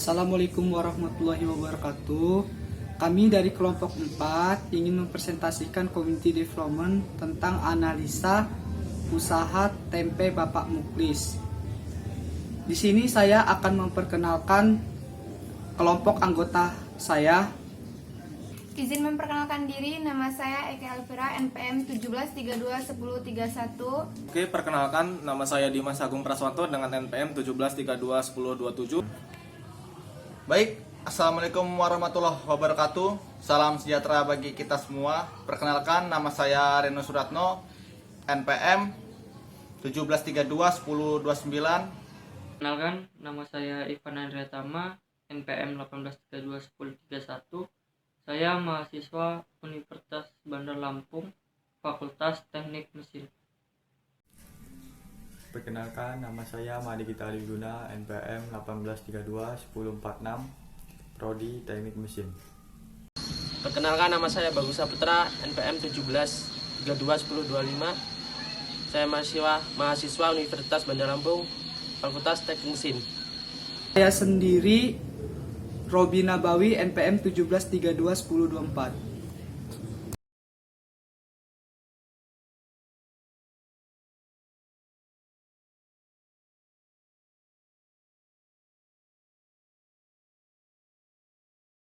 Assalamualaikum warahmatullahi wabarakatuh. Kami dari kelompok 4 ingin mempresentasikan community development tentang analisa usaha tempe Bapak Muklis. Di sini saya akan memperkenalkan kelompok anggota saya. Izin memperkenalkan diri, nama saya Eke Alvira, NPM 17321031. Oke, perkenalkan, nama saya Dimas Agung Praswanto dengan NPM 17321027. Baik, Assalamualaikum warahmatullahi wabarakatuh. Salam sejahtera bagi kita semua. Perkenalkan, nama saya Reno Suratno, NPM 17321029. Kenalkan, nama saya Ivan Andriatama, NPM 18321031. Saya mahasiswa Universitas Bandar Lampung, Fakultas Teknik Mesin. Perkenalkan, nama saya Mahdi Gita Aliguna, NPM 18321046, Prodi Teknik Mesin. Perkenalkan, nama saya Bagus Saputra, NPM 17321025. Saya mahasiswa Universitas Bandar Lampung, Fakultas Teknik Mesin. Saya sendiri Robi Nabawi, NPM 17321024.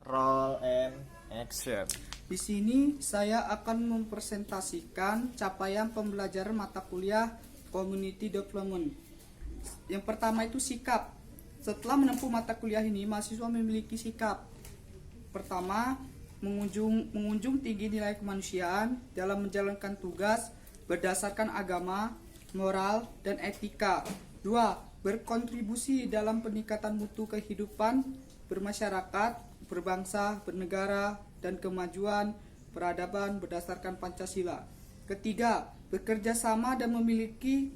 Roll and action. Di sini saya akan mempresentasikan capaian pembelajaran mata kuliah Community Development. Yang pertama itu sikap. Setelah menempuh mata kuliah ini, mahasiswa memiliki sikap. Pertama, mengunjung tinggi nilai kemanusiaan dalam menjalankan tugas berdasarkan agama, moral, dan etika. 2. Berkontribusi dalam peningkatan mutu kehidupan bermasyarakat, berbangsa, bernegara, dan kemajuan peradaban berdasarkan Pancasila. Ketiga, bekerja sama dan memiliki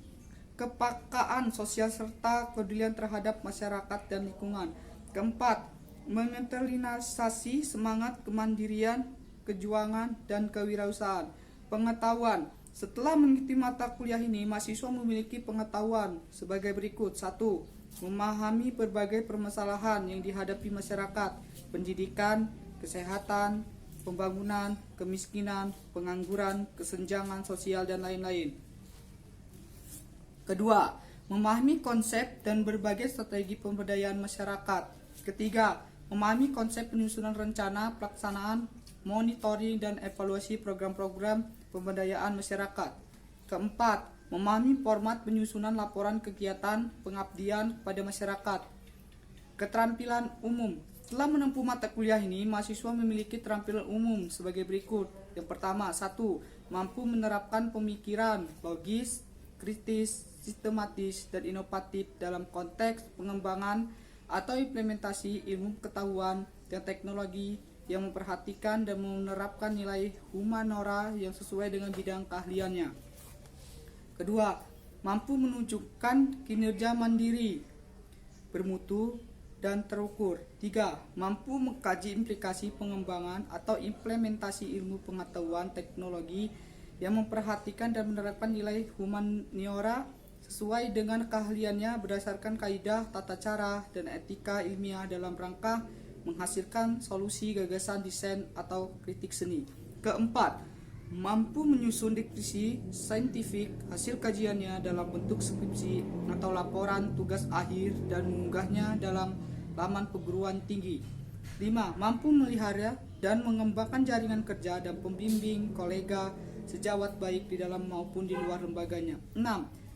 kepekaan sosial serta kepedulian terhadap masyarakat dan lingkungan. Keempat, menginternalisasi semangat kemandirian, kejuangan, dan kewirausahaan. Pengetahuan. Setelah mengikuti mata kuliah ini, mahasiswa memiliki pengetahuan sebagai berikut. 1. Memahami berbagai permasalahan yang dihadapi masyarakat, pendidikan, kesehatan, pembangunan, kemiskinan, pengangguran, kesenjangan sosial, dan lain-lain. Kedua, memahami konsep dan berbagai strategi pemberdayaan masyarakat. Ketiga, memahami konsep penyusunan rencana, pelaksanaan, monitoring, dan evaluasi program-program pemberdayaan masyarakat. Keempat, memahami format penyusunan laporan kegiatan pengabdian pada masyarakat. Keterampilan umum. Setelah menempuh mata kuliah ini, mahasiswa memiliki keterampilan umum sebagai berikut. Yang pertama, 1. Mampu menerapkan pemikiran logis, kritis, sistematis, dan inovatif dalam konteks pengembangan atau implementasi ilmu pengetahuan dan teknologi yang memperhatikan dan menerapkan nilai humaniora yang sesuai dengan bidang keahliannya. Kedua, mampu menunjukkan kinerja mandiri, bermutu, dan terukur. 3. Mampu mengkaji implikasi pengembangan atau implementasi ilmu pengetahuan teknologi yang memperhatikan dan menerapkan nilai humaniora sesuai dengan keahliannya berdasarkan kaidah, tata cara, dan etika ilmiah dalam rangka menghasilkan solusi gagasan desain atau kritik seni. Keempat, mampu menyusun deskripsi saintifik hasil kajiannya dalam bentuk skripsi atau laporan tugas akhir dan mengunggahnya dalam laman perguruan tinggi. 5. Mampu melihara dan mengembangkan jaringan kerja dan pembimbing, kolega, sejawat baik di dalam maupun di luar lembaganya. 6.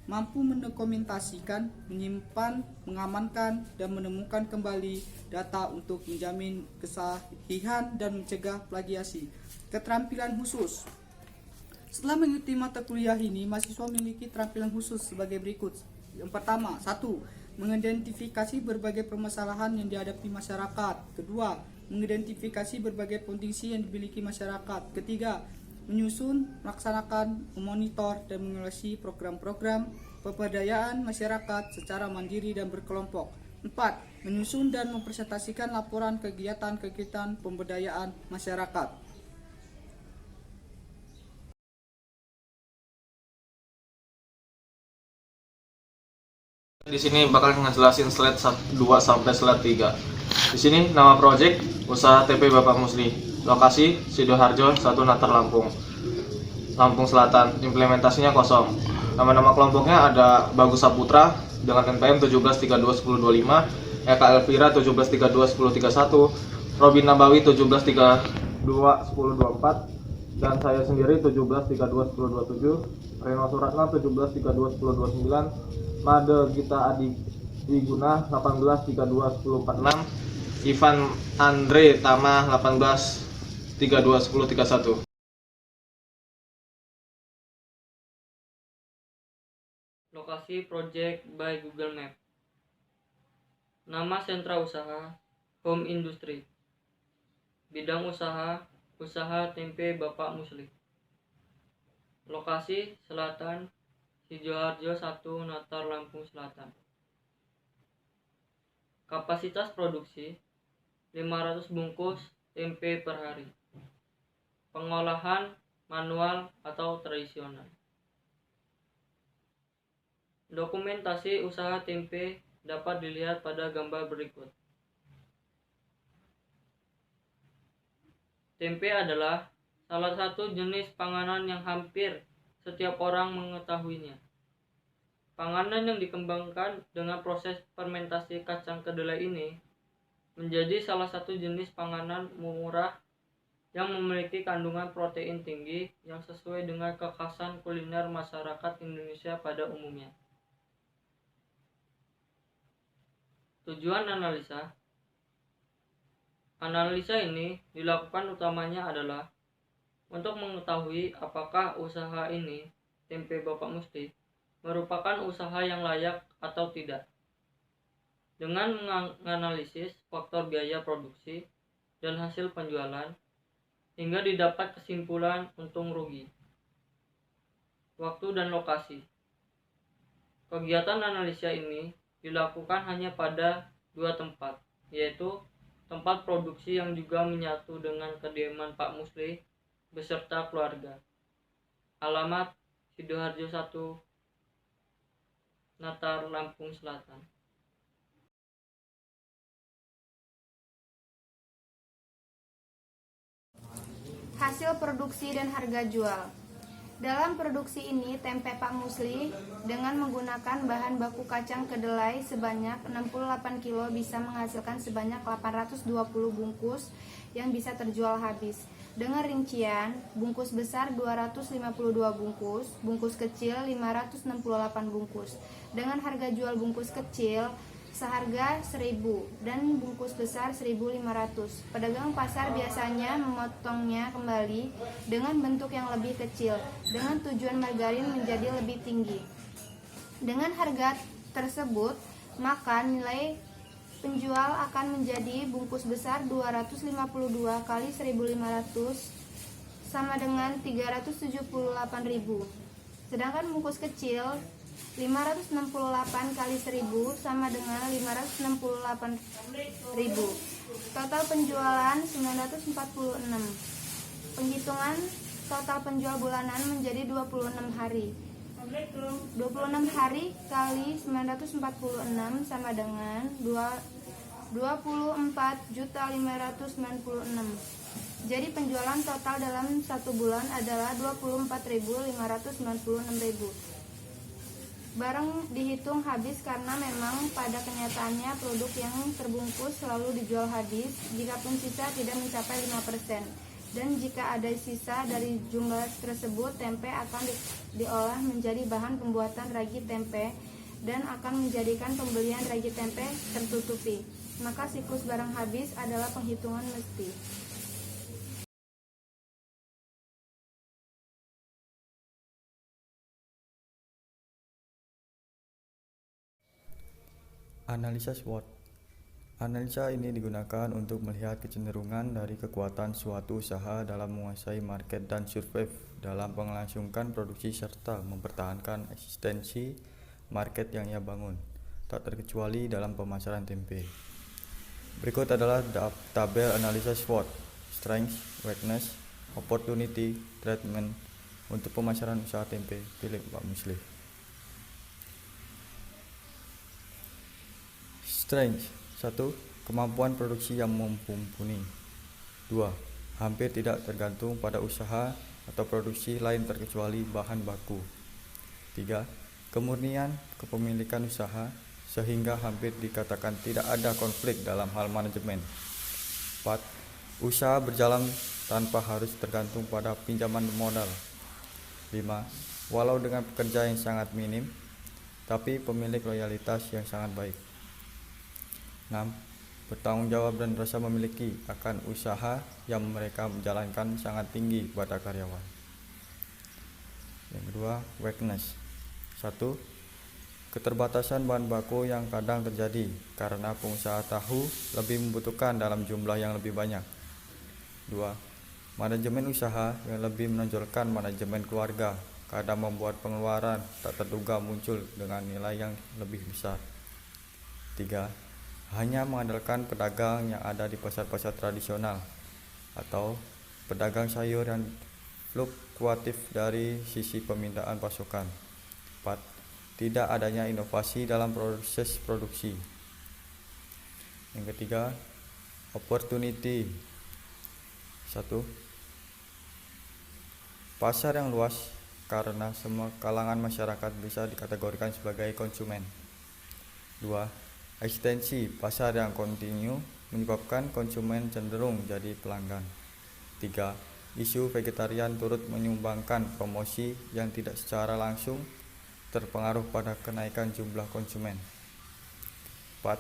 Mampu mendokumentasikan, menyimpan, mengamankan, dan menemukan kembali data untuk menjamin kesahihan dan mencegah plagiasi. Keterampilan khusus. Setelah mengikuti mata kuliah ini, mahasiswa memiliki keterampilan khusus sebagai berikut. Yang pertama, 1. Mengidentifikasi berbagai permasalahan yang dihadapi masyarakat. Kedua, mengidentifikasi berbagai potensi yang dimiliki masyarakat. Ketiga, menyusun, melaksanakan, memonitor, dan mengevaluasi program-program pemberdayaan masyarakat secara mandiri dan berkelompok. 4. Menyusun dan mempresentasikan laporan kegiatan-kegiatan pemberdayaan masyarakat. Di sini bakal ngejelasin slide 2 sampai slide 3. Di sini nama project usaha TP Bapak Musli. Lokasi Sidoarjo 1 Natar Lampung. Lampung Selatan. Implementasinya kosong. Nama-nama kelompoknya ada Bagus Saputra dengan NPM 17321025, Eka Elvira 17321031, Robin Nabawi 17321024, dan saya sendiri 17321027, Reno Suratno 17321029, Made Gita Adi Wiguna 18321046, Ivan Andre Tama 18321031. Lokasi project by Google Map. Nama sentra usaha Home Industry. Bidang usaha tempe Bapak Musli. Lokasi selatan Sidoarjo 1 Natar Lampung Selatan. Kapasitas produksi 500 bungkus tempe per hari. Pengolahan manual atau tradisional. Dokumentasi usaha tempe dapat dilihat pada gambar berikut. Tempe adalah salah satu jenis panganan yang hampir setiap orang mengetahuinya. Panganan yang dikembangkan dengan proses fermentasi kacang kedelai ini menjadi salah satu jenis panganan murah yang memiliki kandungan protein tinggi yang sesuai dengan kekhasan kuliner masyarakat Indonesia pada umumnya. Tujuan analisa ini dilakukan utamanya adalah untuk mengetahui apakah usaha ini, tempe Bapak Musli, merupakan usaha yang layak atau tidak. Dengan menganalisis faktor biaya produksi dan hasil penjualan, hingga didapat kesimpulan untung rugi. Waktu dan lokasi. Kegiatan analisa ini dilakukan hanya pada 2 tempat, yaitu tempat produksi yang juga menyatu dengan kediaman Pak Musli beserta keluarga. Alamat Sidoarjo 1 Natar Lampung Selatan. Hasil produksi dan harga jual. Dalam produksi ini, tempe Pak Musli dengan menggunakan bahan baku kacang kedelai sebanyak 68 kg bisa menghasilkan sebanyak 820 bungkus yang bisa terjual habis. Dengan rincian, bungkus besar 252 bungkus, bungkus kecil 568 bungkus. Dengan harga jual bungkus kecil seharga 1.000 dan bungkus besar 1.500. Pedagang pasar biasanya memotongnya kembali dengan bentuk yang lebih kecil dengan tujuan margarin menjadi lebih tinggi. Dengan harga tersebut, maka nilai penjual akan menjadi bungkus besar 252 kali 1.500 sama dengan 378.000. Sedangkan bungkus kecil 568 kali 1.000 sama dengan 568.000. Total penjualan 946. Penghitungan total penjual bulanan menjadi 26 hari. 26 hari kali 946 sama dengan 24.596. Jadi penjualan total dalam 1 bulan adalah 24.596.000. Barang dihitung habis karena memang pada kenyataannya produk yang terbungkus selalu dijual habis jikapun sisa tidak mencapai 5%. Dan jika ada sisa dari jumlah tersebut, tempe akan diolah menjadi bahan pembuatan ragi tempe dan akan menjadikan pembelian ragi tempe tertutupi. Maka siklus barang habis adalah penghitungan mesti. Analisa SWOT. Analisa ini digunakan untuk melihat kecenderungan dari kekuatan suatu usaha dalam menguasai market dan survive dalam melangsungkan produksi serta mempertahankan eksistensi market yang ia bangun, tak terkecuali dalam pemasaran tempe. Berikut adalah tabel analisa SWOT, Strength, Weakness, Opportunity, Treatment untuk pemasaran usaha tempe milik Pak Musli. Strength 1. kemampuan produksi yang mumpuni. 2. Hampir tidak tergantung pada usaha atau produksi lain terkecuali bahan baku. 3. Kemurnian kepemilikan usaha sehingga hampir dikatakan tidak ada konflik dalam hal manajemen. 4. Usaha berjalan tanpa harus tergantung pada pinjaman modal. 5. Walau dengan pekerja yang sangat minim, tapi pemilik loyalitas yang sangat baik. 6. Bertanggung jawab dan rasa memiliki akan usaha yang mereka jalankan sangat tinggi pada karyawan. Yang kedua, weakness. 1. Keterbatasan bahan baku yang kadang terjadi karena pengusaha tahu lebih membutuhkan dalam jumlah yang lebih banyak. 2. Manajemen usaha yang lebih menonjolkan manajemen keluarga kadang membuat pengeluaran tak terduga muncul dengan nilai yang lebih besar. 3. Hanya mengandalkan pedagang yang ada di pasar-pasar tradisional atau pedagang sayur yang fluktuatif dari sisi permintaan pasokan. 4. Tidak adanya inovasi dalam proses produksi. Yang ketiga, opportunity. 1. Pasar yang luas karena semua kalangan masyarakat bisa dikategorikan sebagai konsumen. 2. Ekstensi pasar yang kontinu menyebabkan konsumen cenderung jadi pelanggan. 3. Isu vegetarian turut menyumbangkan promosi yang tidak secara langsung terpengaruh pada kenaikan jumlah konsumen. 4.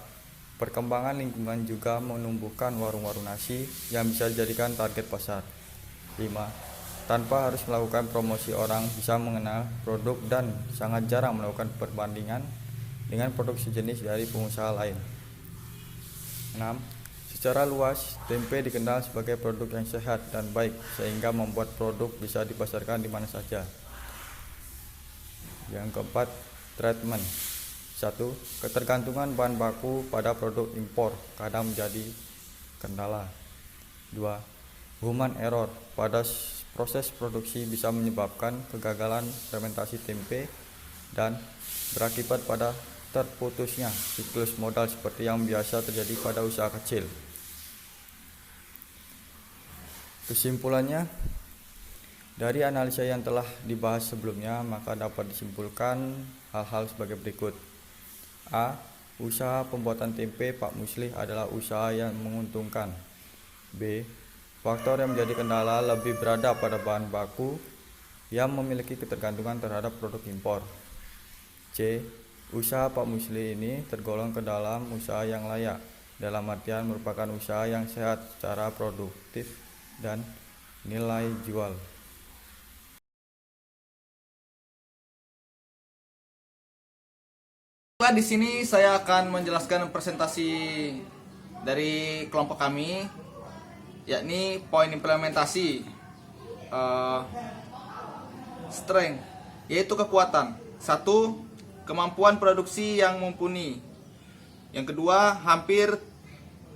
Perkembangan lingkungan juga menumbuhkan warung-warung nasi yang bisa dijadikan target pasar. 5. Tanpa harus melakukan promosi, orang bisa mengenal produk dan sangat jarang melakukan perbandingan dengan produk sejenis dari pengusaha lain. 6. Secara luas, tempe dikenal sebagai produk yang sehat dan baik sehingga membuat produk bisa dipasarkan di mana saja. Yang keempat, treatment. 1. Ketergantungan bahan baku pada produk impor kadang menjadi kendala. 2. Human error pada proses produksi bisa menyebabkan kegagalan fermentasi tempe dan berakibat pada terputusnya siklus modal seperti yang biasa terjadi pada usaha kecil. Kesimpulannya, dari analisa yang telah dibahas sebelumnya, maka dapat disimpulkan hal-hal sebagai berikut. A. Usaha pembuatan tempe Pak Muslih adalah usaha yang menguntungkan. B. Faktor yang menjadi kendala lebih berada pada bahan baku yang memiliki ketergantungan terhadap produk impor. C. Usaha Pak Muslih ini tergolong ke dalam usaha yang layak, dalam artian merupakan usaha yang sehat secara produktif dan nilai jual. Di sini saya akan menjelaskan presentasi dari kelompok kami, yakni poin implementasi strength, yaitu kekuatan. 1. Kemampuan produksi yang mumpuni. Yang kedua, hampir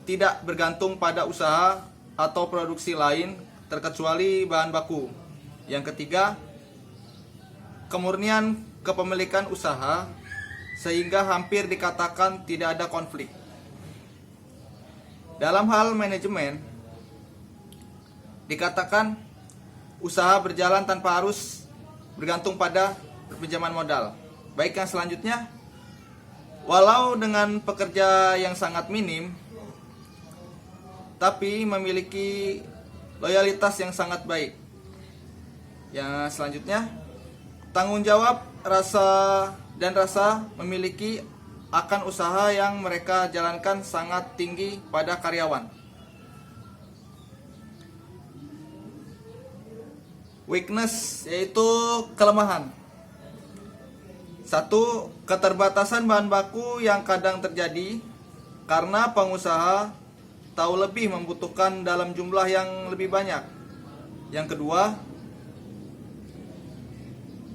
tidak bergantung pada usaha atau produksi lain terkecuali bahan baku. Yang ketiga, kemurnian kepemilikan usaha sehingga hampir dikatakan tidak ada konflik. Dalam hal manajemen, dikatakan usaha berjalan tanpa harus bergantung pada pinjaman modal. Baik, yang selanjutnya, walau dengan pekerja yang sangat minim, tapi memiliki loyalitas yang sangat baik. Yang selanjutnya, tanggung jawab rasa memiliki akan usaha yang mereka jalankan sangat tinggi pada karyawan. Weakness, yaitu kelemahan. 1. Keterbatasan bahan baku yang kadang terjadi karena pengusaha tahu lebih membutuhkan dalam jumlah yang lebih banyak. Yang kedua,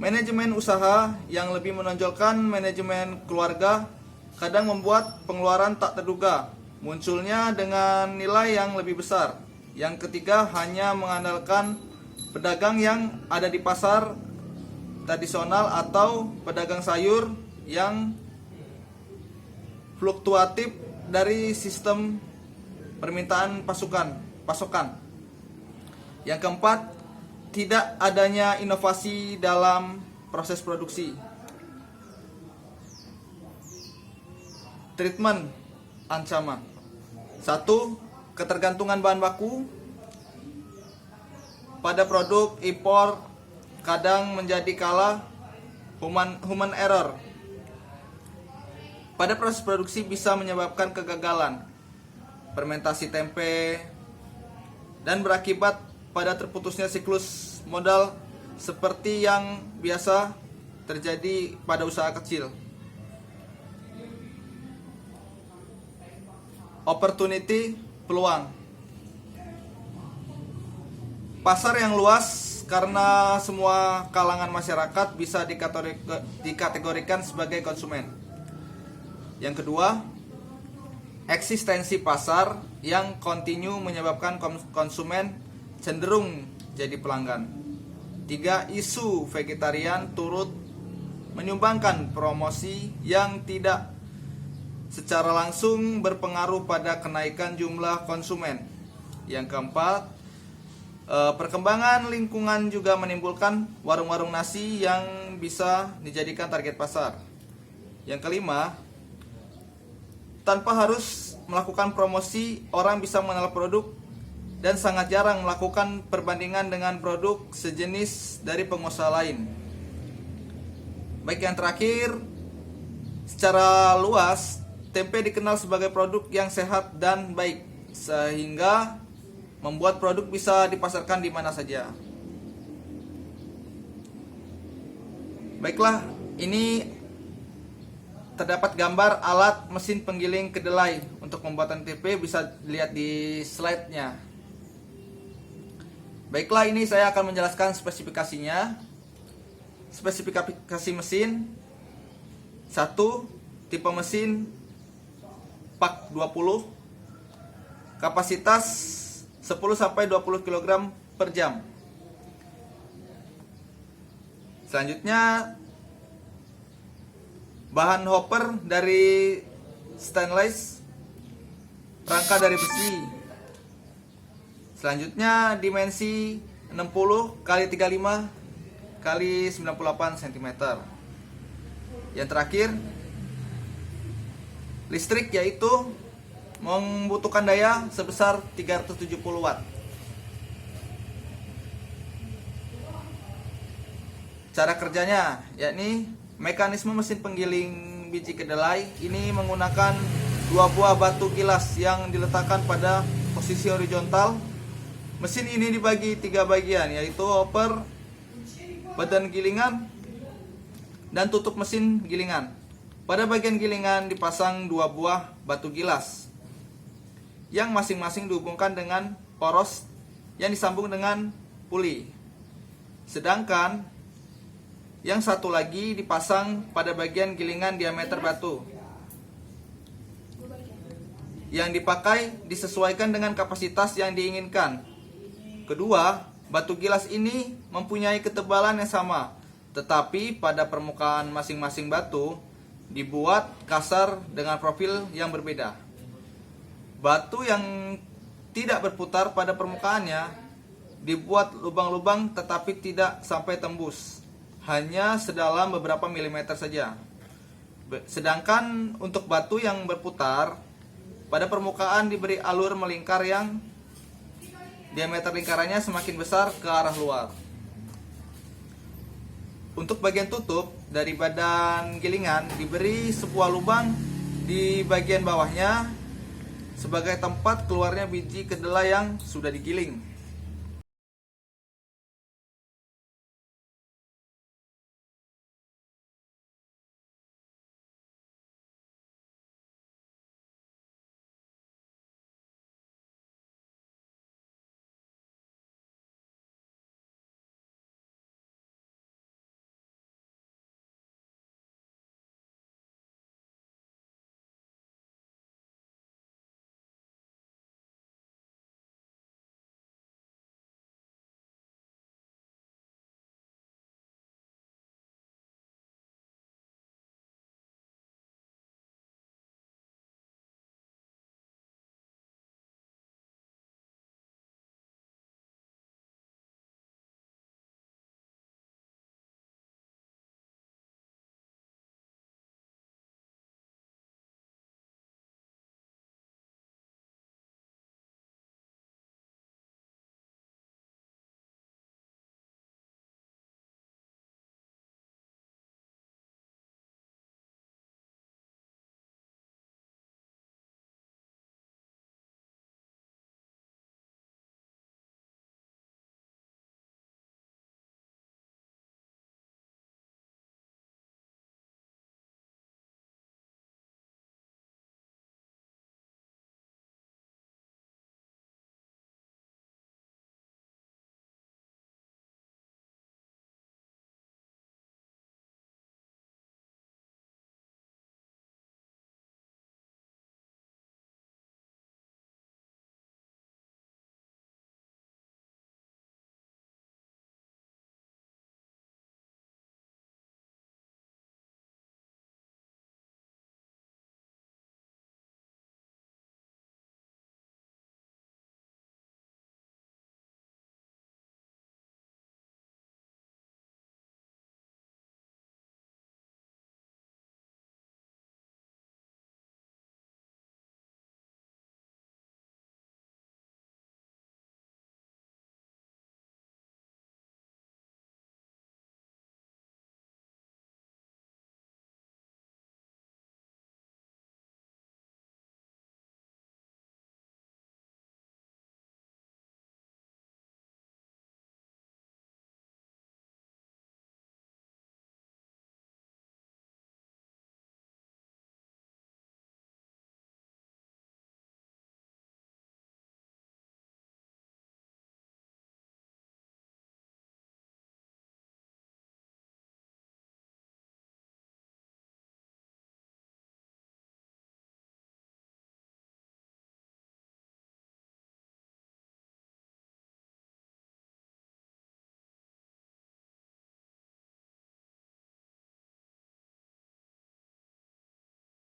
manajemen usaha yang lebih menonjolkan manajemen keluarga kadang membuat pengeluaran tak terduga munculnya dengan nilai yang lebih besar. Yang ketiga, hanya mengandalkan pedagang yang ada di pasar tradisional atau pedagang sayur yang fluktuatif dari sistem permintaan pasokan. Yang keempat, tidak adanya inovasi dalam proses produksi. Treatment ancaman. 1. Ketergantungan bahan baku pada produk impor kadang menjadi kalah human error. Pada proses produksi bisa menyebabkan kegagalan fermentasi tempe dan berakibat pada terputusnya siklus modal seperti yang biasa terjadi pada usaha kecil. Opportunity, peluang. Pasar yang luas karena semua kalangan masyarakat bisa dikategorikan sebagai konsumen. Yang kedua, eksistensi pasar yang kontinu menyebabkan konsumen cenderung jadi pelanggan. 3. Isu vegetarian turut menyumbangkan promosi yang tidak secara langsung berpengaruh pada kenaikan jumlah konsumen. Yang keempat, perkembangan lingkungan juga menimbulkan warung-warung nasi yang bisa dijadikan target pasar. Yang kelima, tanpa harus melakukan promosi, orang bisa mengenal produk dan sangat jarang melakukan perbandingan dengan produk sejenis dari pengusaha lain. Baik, yang terakhir, secara luas tempe dikenal sebagai produk yang sehat dan baik, sehingga membuat produk bisa dipasarkan di mana saja. Baiklah, ini terdapat gambar alat mesin penggiling kedelai untuk pembuatan tempe, bisa dilihat di slide-nya. Baiklah, ini saya akan menjelaskan spesifikasinya. Spesifikasi mesin. 1. Tipe mesin Pak 20, kapasitas 10-20 kg per jam. Selanjutnya, bahan hopper dari stainless, rangka dari besi. Selanjutnya, dimensi 60 x 35 x 98 cm. Yang terakhir, listrik, yaitu membutuhkan daya sebesar 370 watt. Cara kerjanya, yakni mekanisme mesin penggiling biji kedelai ini menggunakan 2 buah batu gilas yang diletakkan pada posisi horizontal. Mesin ini dibagi 3 bagian, yaitu hopper, badan gilingan, dan tutup mesin gilingan. Pada bagian gilingan dipasang 2 buah batu gilas yang masing-masing dihubungkan dengan poros yang disambung dengan puli. Sedangkan yang satu lagi dipasang pada bagian gilingan diameter batu. Yang dipakai disesuaikan dengan kapasitas yang diinginkan. Kedua, batu gilas ini mempunyai ketebalan yang sama, tetapi pada permukaan masing-masing batu dibuat kasar dengan profil yang berbeda. Batu yang tidak berputar pada permukaannya dibuat lubang-lubang tetapi tidak sampai tembus, hanya sedalam beberapa milimeter saja. Sedangkan untuk batu yang berputar, pada permukaan diberi alur melingkar yang diameter lingkarannya semakin besar ke arah luar. Untuk bagian tutup dari badan gilingan diberi sebuah lubang di bagian bawahnya sebagai tempat keluarnya biji kedelai yang sudah digiling.